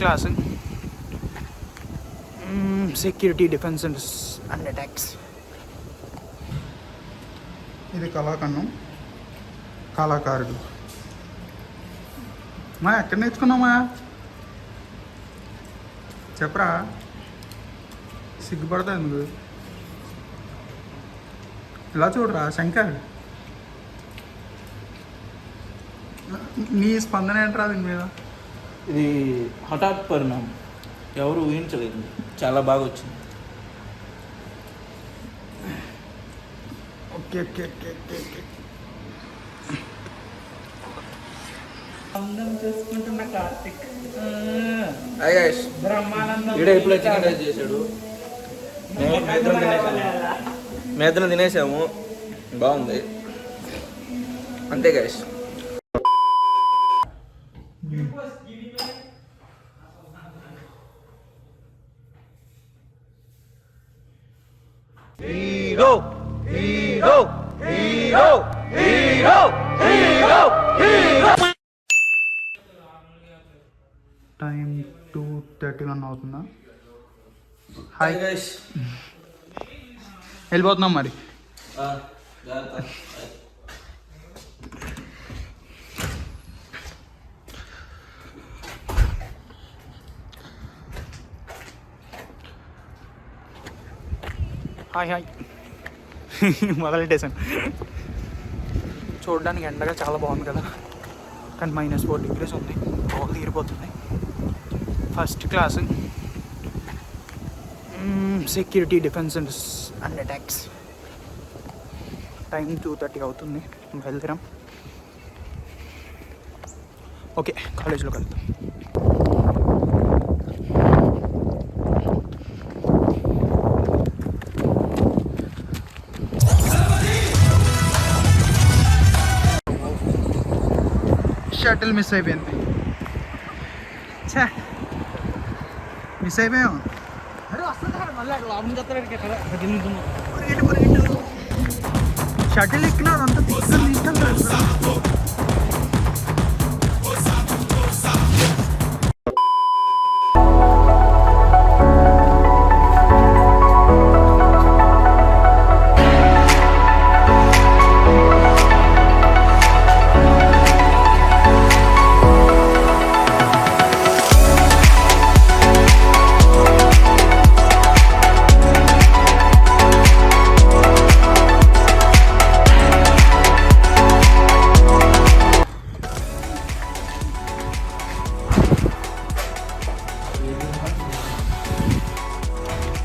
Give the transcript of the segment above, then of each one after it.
Class security defence and attacks. ఇది కళాఖండం, కళాకారుడు. మా ఎక్కడ నేర్చుకున్నామా చెప్పరా? సిగ్గుపడతా ఎందుకు? ఇలా చూడరా శంకర్, నీ స్పందన ఏంట్రా దీని మీద? ఇది హఠాత్ పరిణామం, ఎవరు ఊహించలేదు, చాలా బాగా వచ్చింది. Okay okay okay okay okay. చేసుకుంటున్న కార్తిక్ ఎప్పుడు చికెన్ రైస్ చేశాడు, మేద్దరం తినేసాము, బాగుంది అంతే guys. Hero hero hero hero hero hero. Time 2:31 అవుతుందా? హాయ్ గైస్, వెళ్ళిపోతున్నాం మరి. హాయ్ హాయ్ మొదలెట్టేసాను. చూడడానికి ఎండగా చాలా బాగుంది కదా, కానీ -4 degrees ఉంది, తోలు తీరిపోతుంది. First class security defence and attacks. Time 2:30 అవుతుంది, బయలుదేరాం. ఓకే, కాలేజ్లోకి వెళ్తాం. షటిల్ మిస్ అయిపోయింది, మిస్ అయిపోయాం. షటిల్ ఎక్కినా అంత తీసుకెళ్తారు.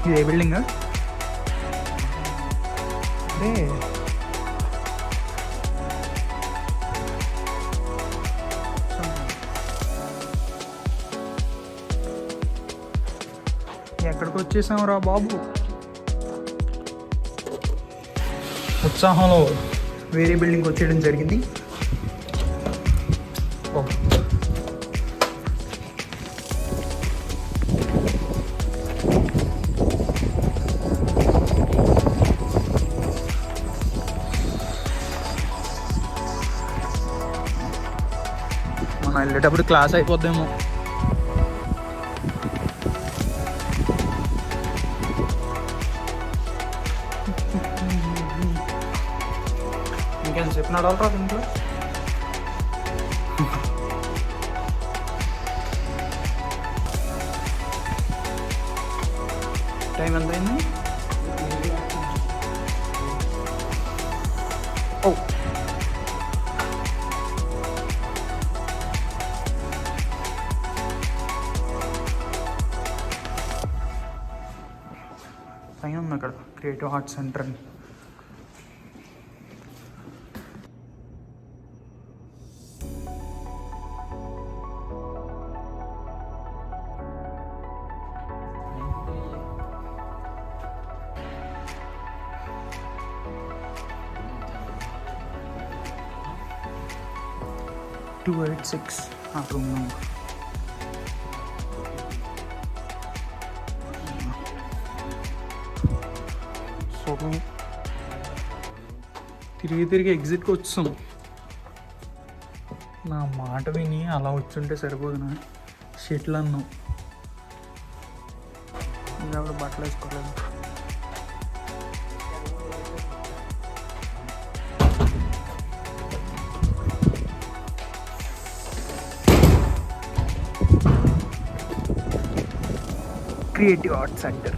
ఇది ఏ బిల్డింగ్? అదే ఎక్కడికి వచ్చేసాం రా బాబు. ఉత్సాహంలో వేరే బిల్డింగ్కి వచ్చేయడం జరిగింది. మనం వెళ్ళేటప్పుడు క్లాస్ అయిపోద్దేమో. ఇంకెంతసేపు నడవలరా దీంట్లో? టైం ఎంత అయింది? ఓ పైన ఉంది అక్కడ క్రియేటివ్ ఆర్ట్స్ సెంటర్ అని. (286) ఆ రూమ్ నెంబర్. సో తిరిగి ఎగ్జిట్కి వచ్చాం. నా మాట విని అలా వచ్చుంటే సరిపోదు. నా షెట్లు అన్నావు ఇంకా బట్టలు వేసుకోలేదు. Creative art centre.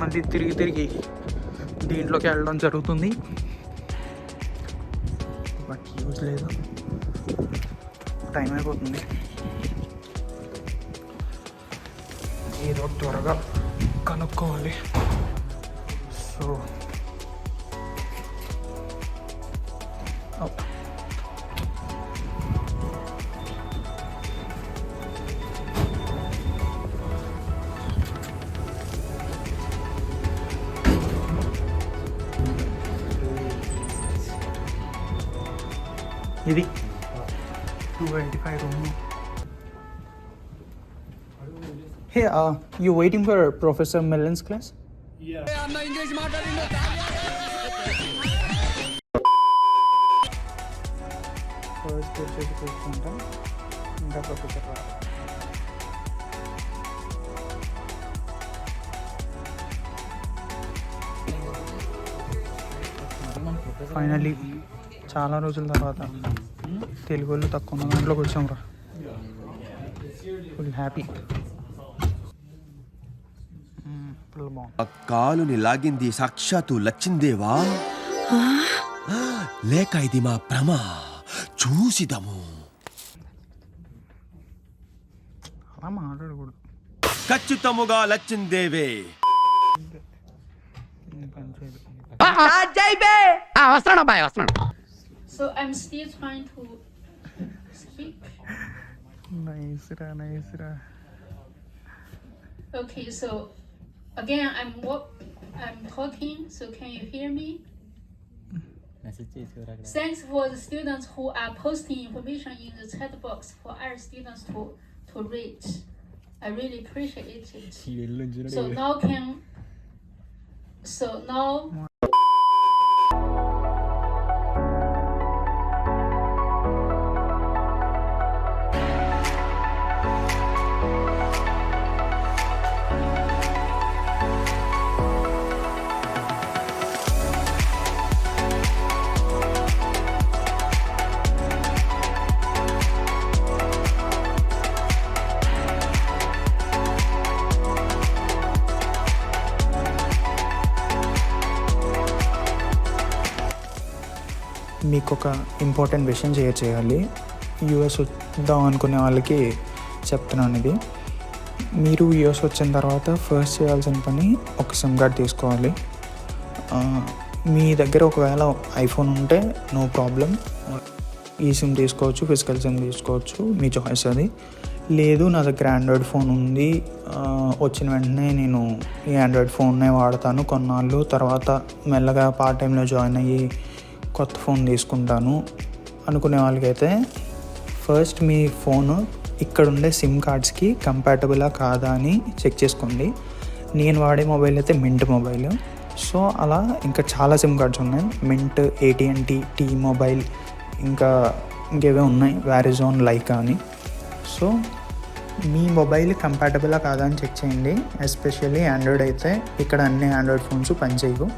మళ్ళీ తిరిగి దీంట్లోకి వెళ్ళడం జరుగుతుంది. బట్ యూజ్ లేదు, టైం అయిపోతుంది. ఏదో త్వరగా కనుక్కోవాలి. సో ఇది 285 room. Hey, you waiting for Professor Mellon's class? Yeah. First వచ్చేసి కూర్చుంటాం, ఇంకా ప్రొఫెసర్ రా. ఫైనల్లీ చాలా రోజుల తర్వాత తెలుగు వాళ్ళు తక్కువ ఉన్న దాంట్లోకి వచ్చాం రా. Full happy. ఫుల్ బాగుంది. కాలుని లాగింది సాక్షాత్తు లచ్చిందేవా లేక ఇది మా భ్రమ? చూసిదము. అలా మాట్లాడకూడదు. ఖచ్చితముగా లచ్చిందేవే. So I'm still trying to speak. Nice ra. Okay, so again I'm talking. So can you hear me? Thanks for the students who are posting information in the chat box for our students to read. I really appreciate it. So now. మీకు ఒక important విషయం చేయాలి. US వద్దాం అనుకునే వాళ్ళకి చెప్తున్నాను ఇది. మీరు యూఎస్ వచ్చిన తర్వాత ఫస్ట్ చేయాల్సిన పని ఒక సిమ్ కార్డ్ తీసుకోవాలి. మీ దగ్గర ఒకవేళ ఐఫోన్ ఉంటే నో ప్రాబ్లం, ఈ సిమ్ తీసుకోవచ్చు, ఫిజికల్ సిమ్ తీసుకోవచ్చు, మీ చాయిస్ అది. లేదు నా దగ్గర ఆండ్రాయిడ్ ఫోన్ ఉంది, వచ్చిన వెంటనే నేను ఈ ఆండ్రాయిడ్ ఫోన్నే వాడతాను కొన్నాళ్ళు, తర్వాత మెల్లగా పార్ట్ టైంలో జాయిన్ అయ్యి కొత్త ఫోన్ తీసుకుంటాను అనుకునే వాళ్ళకైతే ఫస్ట్ మీ ఫోను ఇక్కడ ఉండే సిమ్ కార్డ్స్కి కంపాటబులా కాదా అని చెక్ చేసుకోండి. నేను వాడే మొబైల్ అయితే మింట్ మొబైల్. సో అలా ఇంకా చాలా సిమ్ కార్డ్స్ ఉన్నాయి. మింట్, AT&T, T-Mobile, ఇంకేవో ఉన్నాయి, వ్యారిజోన్, లైకా అని. సో మీ మొబైల్ కంపాటబులా కాదా అని చెక్ చేయండి. ఎస్పెషల్లీ ఆండ్రాయిడ్ అయితే ఇక్కడ అన్ని ఆండ్రాయిడ్ ఫోన్స్ పనిచేయవు,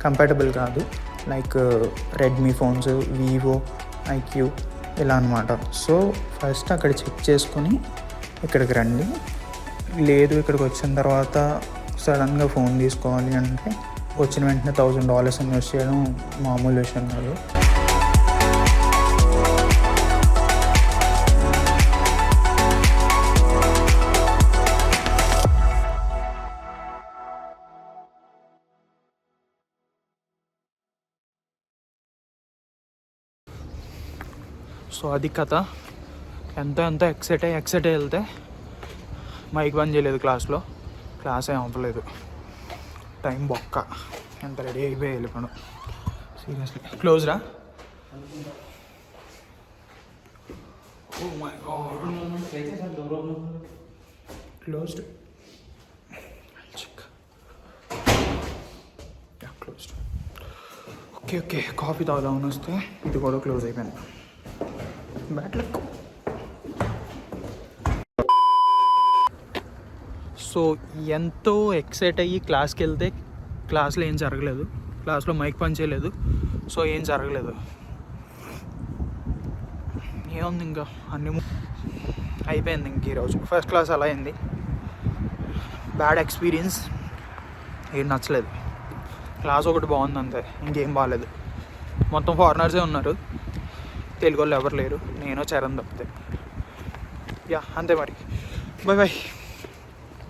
కంపాటబుల్ కాదు. Like Redmi phones, Vivo, iQOO ఇలా అనమాట. సో ఫస్ట్ అక్కడ చెక్ చేసుకొని ఇక్కడికి రండి. లేదు ఇక్కడికి వచ్చిన తర్వాత సడన్గా ఫోన్ తీసుకోవాలి అంటే వచ్చిన వెంటనే $1000 ఇన్వెస్ట్ చేయడం మామూలు విషయం కాదు. సో అది కథ. ఎంతో ఎక్సైట్ వెళ్తే మైక్ బంద్ చేయలేదు క్లాస్లో, క్లాస్ ఏం అవ్వలేదు, టైం బొక్క, ఎంత రెడీ అయిపోయి వెళ్ళిపోయాను. సీరియస్లీ క్లోజ్ రా. Oh my god, closed. Closed. Okay coffee తాగుదామని వస్తే ఇది కూడా క్లోజ్ అయిపోయింది. Bad luck. సో ఎంతో ఎక్సైట్ అయ్యి క్లాస్కి వెళ్తే క్లాస్లో ఏం జరగలేదు, క్లాస్లో మైక్ పని చేయలేదు, సో ఏం జరగలేదు. ఏముంది ఇంకా అన్ని అయిపోయింది. ఇంక ఈరోజు ఫస్ట్ క్లాస్ అలా అయింది. బ్యాడ్ ఎక్స్పీరియన్స్, ఏం నచ్చలేదు. క్లాస్ ఒకటి బాగుంది అంతే, ఇంకేం బాగాలేదు. మొత్తం ఫారినర్సే ఉన్నారు, తెలుగు వాళ్ళు ఎవరు లేరు, నేను చరణ్ తప్పితే. యా అంతే మరి, బాయ్ బాయ్.